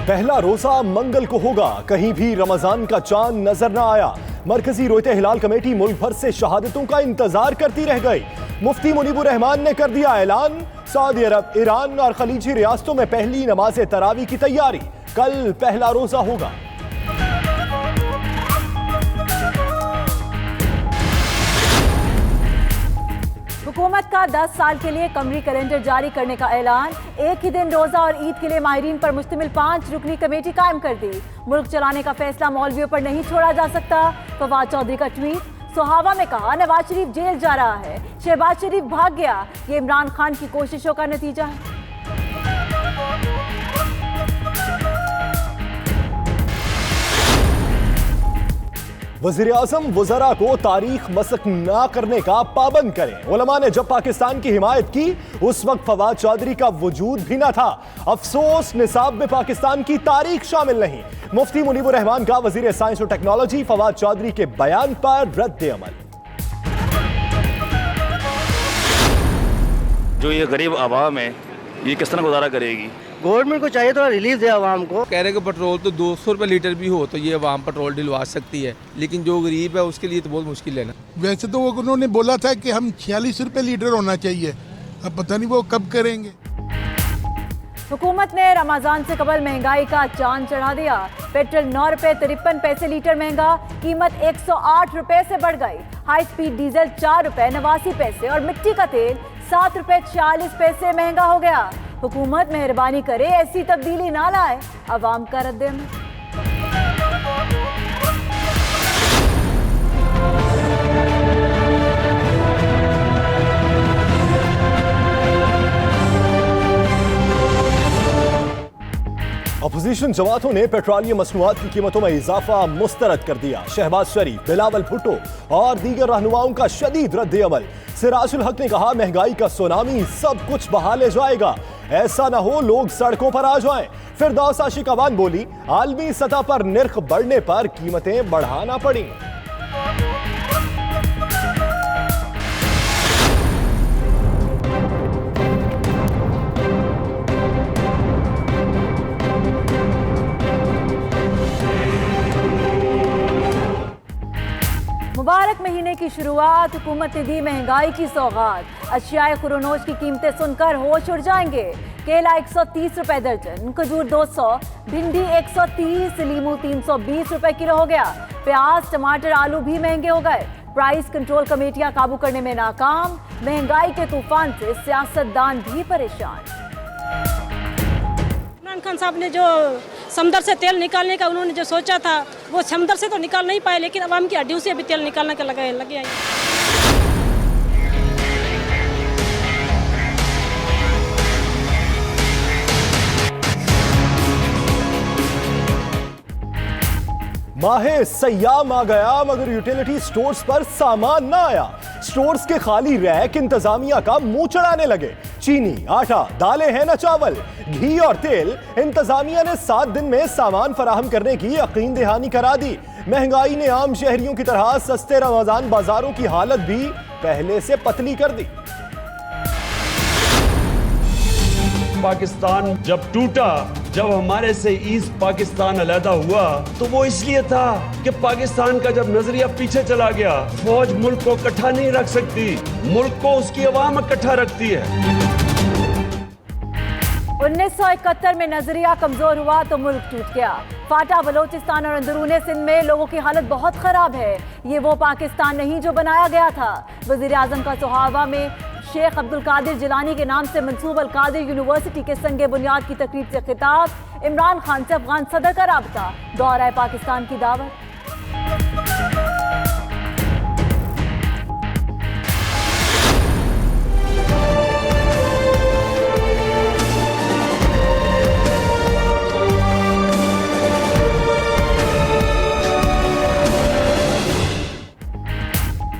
पहला रोजा मंगल को होगा, कहीं भी रमजान का चांद नजर न आया। मरकजी रोते हिलाल कमेटी मुल्क भर से शहादतों का इंतजार करती रह गई। मुफ्ती मुनीबुर रहमान ने कर दिया ऐलान, सऊदी अरब, ईरान और खलीजी रियासतों में पहली नमाज तरावी की तैयारी, कल पहला रोजा होगा। हुकूमत का 10 साल के लिए कमरी कैलेंडर जारी करने का ऐलान, एक ही दिन रोजा और ईद के लिए माहिरीन पर मुश्तमिल 5 रुकनी कमेटी कायम कर दी। मुल्क चलाने का फैसला मौलवियों पर नहीं छोड़ा जा सकता। फवाद चौधरी का ट्वीट, सोहावा में कहा नवाज शरीफ जेल जा रहा है, शहबाज शरीफ भाग गया, ये इमरान खान की कोशिशों का नतीजा है। वज़ीर आज़म वज़रा को तारीख मसक ना करने का पाबंद करें। उलमा ने जब पाकिस्तान की हिमायत की उस वक्त फवाद चौधरी का वजूद भी ना था। अफसोस निसाब में पाकिस्तान की तारीख शामिल नहीं। मुफ्ती मुनीबुर रहमान का वज़ीर साइंस और टेक्नोलॉजी फवाद चौधरी के बयान पर रद्द अमल। जो ये गरीब आवाम है ये किस तरह गुजारा करेगी? गवर्नमेंट को चाहिए थोड़ा रिलीफ दे आवाम को। कह रहे कि पेट्रोल तो 200 रुपये लीटर भी हो तो ये आवाम पेट्रोल दिलवा सकती है, लेकिन जो गरीब है उसके लिए तो बहुत मुश्किल है ना। वैसे तो वो उन्होंने बोला था कि हम 46 रुपये लीटर होना चाहिए, अब पता नहीं वो कब करेंगे। हुकूमत ने रमजान से कबल महंगाई का चांद चढ़ा दिया। पेट्रोल 9 रुपये 53 पैसे लीटर महंगा, कीमत 108 रुपये से बढ़ गई। हाई स्पीड डीजल 4 रुपये 89 पैसे और मिट्टी का तेल 7 रुपये 40 पैसे महंगा हो गया। हुकूमत मेहरबानी करे ऐसी तब्दीली ना लाए, अवाम का रद्द-ए-अमल। अपोजिशन जमातों ने पेट्रोलियम मसनूआत की कीमतों में इजाफा मुस्तरद कर दिया। शहबाज शरीफ, बिलावल भुट्टो और दीगर रहनुमाओं का शदीद रद्द अमल। सिराजुल हक ने कहा महंगाई का सुनामी सब कुछ बहा ले जाएगा, ऐसा ना हो लोग सड़कों पर आ जाएं। फिरदौस आशिक अवान बोली आलमी सतह पर निर्ख बढ़ने पर कीमतें बढ़ाना पड़ी। मुबारक महीने की शुरुआत, हुकूमत ने दी महंगाई की सौगात। अशियाए खुरोनोश की कीमतें सुनकर होश उड़ जाएंगे। केला 130 रुपए दर्जन, खजूर 200, भिंडी 130, लीमू 320 रुपए किलो हो गया। प्याज, टमाटर, आलू भी महंगे हो गए। प्राइस कंट्रोल कमेटियां काबू करने में नाकाम। महंगाई के तूफान से सियासतदान भी परेशान। इमरान खान साहब ने जो समंदर से तेल निकालने का उन्होंने जो सोचा था वो समंदर से तो निकाल नहीं पाए, लेकिन अवाम की हड्डियों से भी तेल निकालने का लगे हैं। माहे सयाम आ गया मगर यूटिलिटी स्टोर्स पर सामान ना आया। स्टोर्स के खाली रैक इंतजामिया का मुंह चढ़ाने लगे। चीनी, आटा, दालें हैं न चावल, घी और तेल। इंतजामिया ने 7 दिन में सामान फराहम करने की यकीन दहानी करा दी। महंगाई ने आम शहरियों की तरह सस्ते रमजान बाजारों की हालत भी पहले से पतली कर दी। पाकिस्तान जब टूटा, जब हमारे से ईस्ट पाकिस्तान अलहदा हुआ, तो वो इसलिए था कि पाकिस्तान का जब नजरिया पीछे चला गया, फौज मुल्क को इकट्ठा नहीं रख सकती, मुल्क को उसकी अवाम इकट्ठा रखती है। 1971 में नजरिया कमजोर हुआ तो मुल्क टूट गया। फाटा बलोचिस्तान और अंदरूनी सिंध में लोगों की हालत बहुत खराब है। ये वो पाकिस्तान नहीं जो बनाया गया था। वजीर आजम का सोहावा में शेख अब्दुल कादिर जिलानी के नाम से मंसूब अल कादिर यूनिवर्सिटी के संगे बुनियाद की तकरीब से खिताब। इमरान खान से अफगान सदर का राबता, दौरा पाकिस्तान की दावत।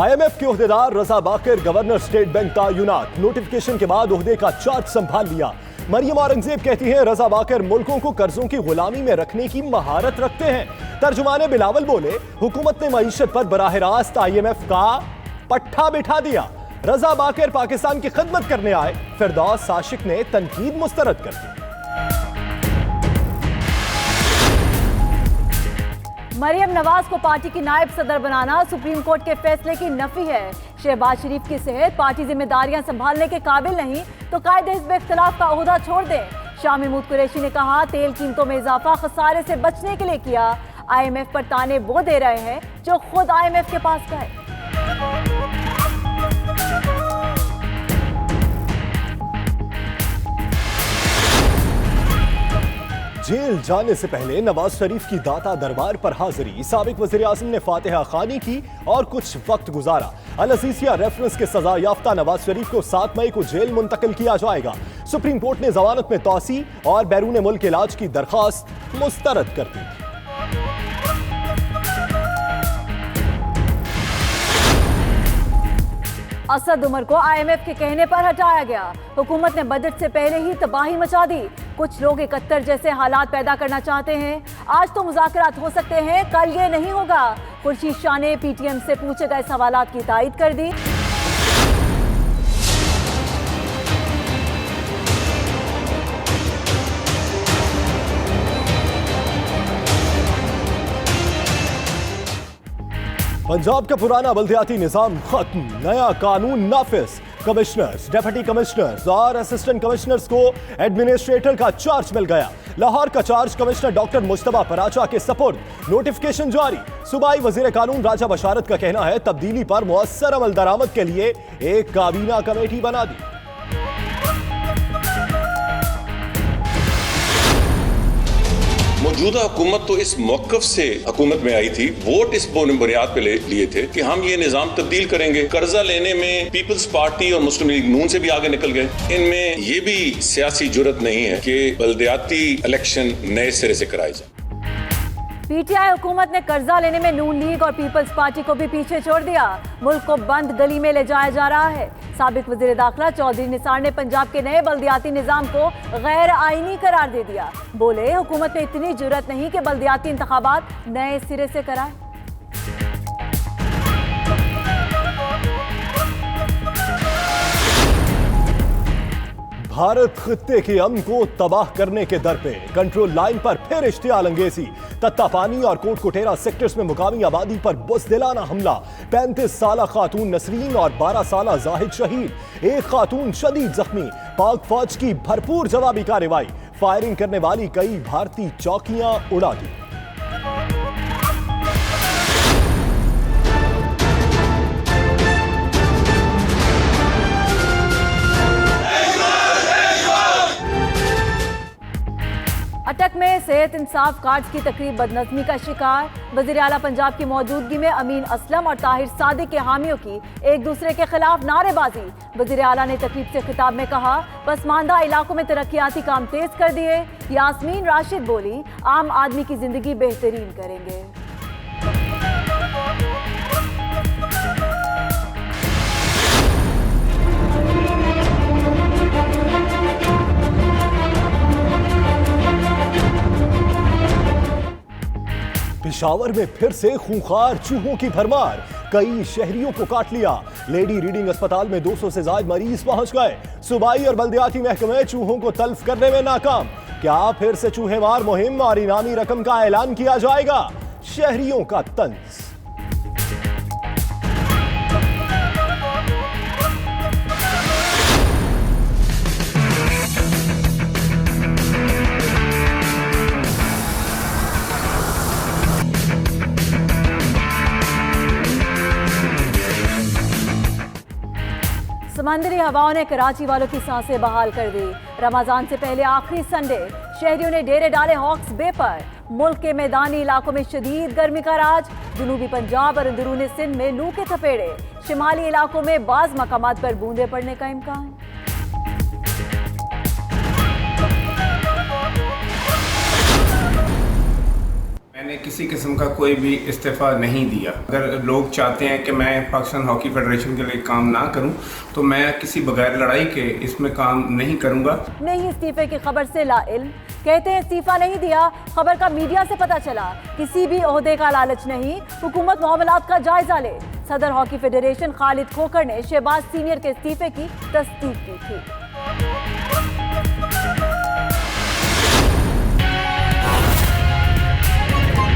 IMF के ओहदेदार रजा बाकर गवर्नर स्टेट बैंक तैनात। नोटिफिकेशन के बाद ओहदे का चार्ज संभाल लिया। मरियम औरंगजेब कहती हैं रजा बाकर मुल्कों को कर्जों की गुलामी में रखने की महारत रखते हैं। तर्जुमाने बिलावल बोले हुकूमत ने मईशत पर बराह रास्त IMF का पट्टा बिठा दिया। रजा बाकर पाकिस्तान की खिदमत करने आए, फिरदौस आशिक ने तनकीद मुस्तरद कर दी। मरियम नवाज को पार्टी की नायब सदर बनाना सुप्रीम कोर्ट के फैसले की नफी है। शहबाज शरीफ की सेहत पार्टी जिम्मेदारियां संभालने के काबिल नहीं तो कायदे हिज़्ब इख्तिलाफ का ओहदा छोड़ दें। शाह महमूद कुरैशी ने कहा तेल कीमतों में इजाफा खसारे से बचने के लिए किया। IMF पर ताने वो दे रहे हैं जो खुद IMF के पास गए। जेल जाने से पहले नवाज शरीफ की दाता दरबार पर हाजिरी। साबिक वज़ीर आज़म ने फातिहा खानी की और कुछ वक्त गुजारा। अल-अज़ीज़िया रेफरेंस के सजा याफ्ता नवाज शरीफ को 7 मई को जेल मुंतकिल किया जाएगा। सुप्रीम कोर्ट ने जमानत में तौसी और बैरून मुल्क इलाज की दरखास्त मुस्तरद कर दी। असद उमर को IMF के कहने पर हटाया गया। हुकूमत ने बजट से पहले ही तबाही मचा दी। कुछ लोग 71 जैसे हालात पैदा करना चाहते हैं। आज तो मुज़ाकरात हो सकते हैं, कल ये नहीं होगा। खुर्शीद शाह ने PTM से पूछे गए सवालात की तायीद कर दी। पंजाब का पुराना बल्दियाती निजाम खत्म, नया कानून नाफिज। कमिश्नर्स, डिप्टी कमिश्नर्स और असिस्टेंट कमिश्नर्स को एडमिनिस्ट्रेटर का चार्ज मिल गया। लाहौर का charge commissioner doctor Mushtaba Paracha के सपुर्द। नोटिफिकेशन जारी। सूबाई वजीर कानून राजा बशारत का कहना है तब्दीली पर मुअस्सर अमल दरामद के लिए एक काबीना कमेटी बना दी। मौजूदा हुकूमत तो इस मौकफ से हुकूमत में आई थी, वोट इस बुनियाद पे लिए थे कि हम ये निजाम तब्दील करेंगे। कर्जा लेने में पीपल्स पार्टी और मुस्लिम लीग नून से भी आगे निकल गए। इनमें ये भी सियासी जुर्रत नहीं है कि बल्दियाती इलेक्शन नए सिरे से कराए जाए। PTI हुकूमत ने कर्जा लेने में नून लीग और पीपल्स पार्टी को भी पीछे छोड़ दिया। मुल्क को बंद गली में ले जाया जा रहा है। साबिक वजीर दाखिला चौधरी निसार ने पंजाब के नए बल्दियाती निजाम को गैर आईनी करार दे दिया। बोले हुकूमत में इतनी जुर्रत नहीं कि बल्दियाती इंतखाबात नए सिरे से कराए। भारत खित्ते के अमन को तबाह करने के दर पे, कंट्रोल लाइन पर फिर इश्तियाल अंगेजी। तत्तापानी और कोटकुटेरा सेक्टर्स में मुकामी आबादी पर बुज़दिलाना हमला। 35 साला खातून नसरीन और 12 साला जाहिद शहीद। एक खातून शदीद जख्मी। पाक फौज की भरपूर जवाबी कार्रवाई। फायरिंग करने वाली कई भारतीय चौकियां उड़ा दी। अटक में सेहत इंसाफ कार्ड की तकरीब बदनज़मी का शिकार। वज़ीर आला पंजाब की मौजूदगी में अमीन असलम और ताहिर सादिक के हामियों की एक दूसरे के खिलाफ नारेबाजी। वज़ीर आला ने तकरीब से खिताब में कहा पसमानदा इलाकों में तरक्याती काम तेज कर दिए। यास्मीन राशिद बोली आम आदमी की जिंदगी बेहतरीन करेंगे। पेशावर में फिर से खूंखार चूहों की भरमार। कई शहरियों को काट लिया। लेडी रीडिंग अस्पताल में 200 से ज्यादा मरीज पहुंच गए। सूबाई और बल्दियाती महकमे चूहों को तल्फ करने में नाकाम। क्या फिर से चूहे मार मुहिम और इनामी रकम का ऐलान किया जाएगा? शहरियों का तंज। समंदरी हवाओं ने कराची वालों की सांसें बहाल कर दी। रमजान से पहले आखिरी संडे शहरियों ने डेरे डाले हॉक्स बे पर। मुल्क के मैदानी इलाकों में शदीद गर्मी का राज। जनूबी पंजाब और अंदरूनी सिंध में लू के थपेड़े। शिमाली इलाकों में बाज मकामात पर बूंदे पड़ने का इम्कान। मैंने किसी किस्म का कोई भी इस्तीफ़ा नहीं दिया। अगर लोग चाहते हैं कि मैं पाकिस्तान हॉकी फेडरेशन के लिए काम ना करूं तो मैं किसी बगैर लड़ाई के इसमें काम नहीं करूंगा। नहीं इस्तीफे की खबर से लाइल्म। कहते हैं इस्तीफा नहीं दिया, खबर का मीडिया से पता चला। किसी भी ओहदे का लालच नहीं, हुकूमत मामलात का जायजा ले। सदर हॉकी फेडरेशन खालिद खोखर ने शहबाज सीनियर के इस्तीफे की तस्दीक की थी।